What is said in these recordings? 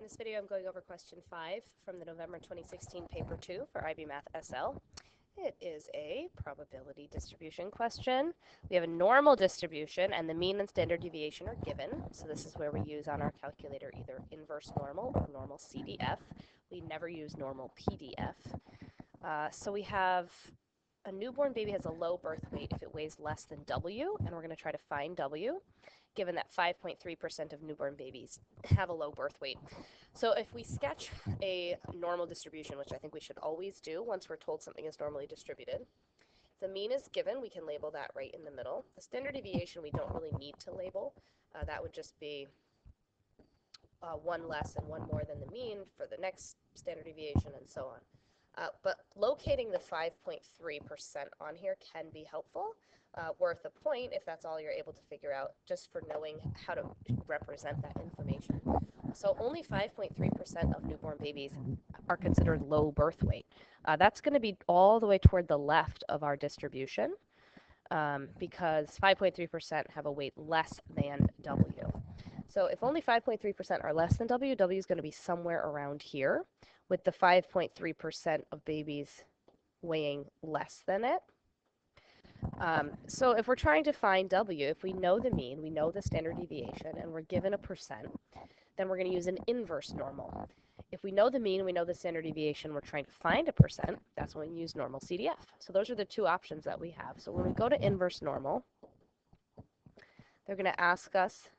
In this video, I'm going over question 5 from the November 2016 paper 2 for IB Math SL. It is a probability distribution question. We have a normal distribution, and the mean and standard deviation are given. So this is where we use on our calculator either inverse normal or normal CDF. We never use normal PDF. So we have a newborn baby has a low birth weight if it weighs less than W, and we're going to try to find W, given that 5.3% of newborn babies have a low birth weight. So if we sketch a normal distribution, which I think we should always do once we're told something is normally distributed, the mean is given. We can label that right in the middle. The standard deviation we don't really need to label. That would just be one less and one more than the mean for the next standard deviation and so on. But locating the 5.3% on here can be helpful, worth a point if that's all you're able to figure out, just for knowing how to represent that information. So only 5.3% of newborn babies are considered low birth weight. That's going to be all the way toward the left of our distribution, because 5.3% have a weight less than W. So if only 5.3% are less than W, W is going to be somewhere around here, with the 5.3% of babies weighing less than it. So if we're trying to find W, if we know the mean, we know the standard deviation, and we're given a percent, then we're going to use an inverse normal. If we know the mean, we know the standard deviation, we're trying to find a percent, that's when we use normal CDF. So those are the two options that we have. So when we go to inverse normal, they're going to ask us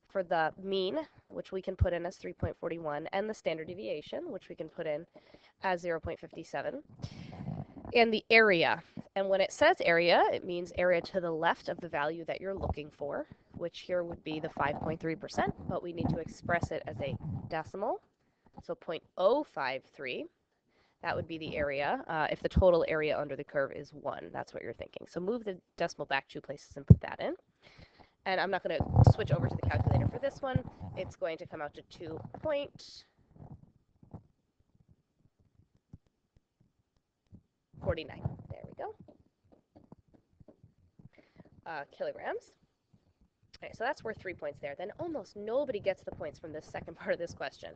for the mean, which we can put in as 3.41, and the standard deviation, which we can put in as 0.57, and the area. And when it says area, it means area to the left of the value that you're looking for, which here would be the 5.3%, but we need to express it as a decimal, so 0.053. That would be the area if the total area under the curve is 1. That's what you're thinking. So move the decimal back 2 places and put that in. And I'm not going to switch over to the calculator for this one. It's going to come out to 2.49. There we go. Kilograms. Okay, so that's worth 3 points there. Then almost nobody gets the points from this second part of this question.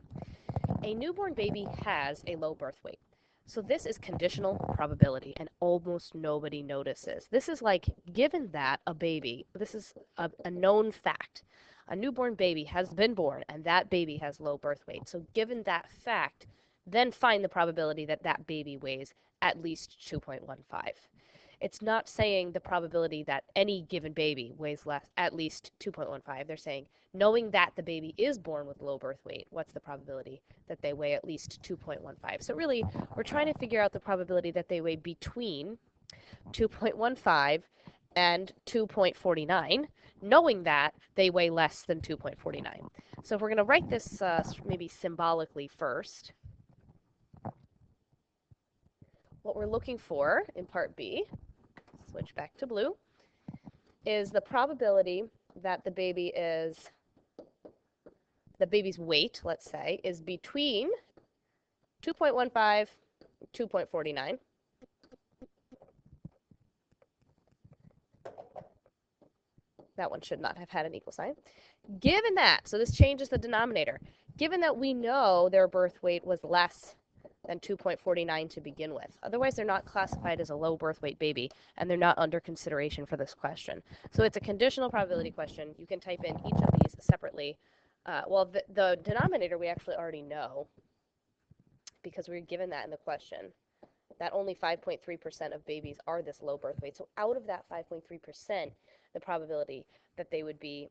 A newborn baby has a low birth weight. So this is conditional probability, and almost nobody notices. This is like, given that a baby, this is a known fact. A newborn baby has been born, and that baby has low birth weight. So given that fact, then find the probability that that baby weighs at least 2.15. It's not saying the probability that any given baby weighs at least 2.15. They're saying, knowing that the baby is born with low birth weight, what's the probability that they weigh at least 2.15? So really, we're trying to figure out the probability that they weigh between 2.15 and 2.49, knowing that they weigh less than 2.49. So if we're going to write this maybe symbolically first, what we're looking for in part B, switch back to blue, is the probability that the baby's weight, let's say, is between 2.15 and 2.49. That one should not have had an equal sign. Given that, so this changes the denominator, given that we know their birth weight was less than 2.49 to begin with. Otherwise, they're not classified as a low birth weight baby, and they're not under consideration for this question. So it's a conditional probability question. You can type in each of these separately. Well, the denominator we actually already know, because we were given that in the question, that only 5.3% of babies are this low birth weight. So out of that 5.3%, the probability that they would be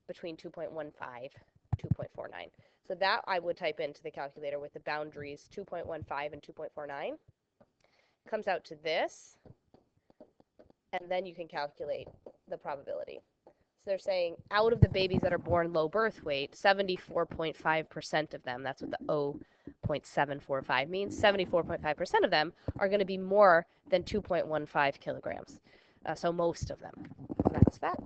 between 2.15, 2.49. So that I would type into the calculator with the boundaries 2.15 and 2.49. Comes out to this, and then you can calculate the probability. So they're saying out of the babies that are born low birth weight, 74.5% of them, that's what the 0.745 means, 74.5% of them are going to be more than 2.15 kilograms. So most of them. That's that.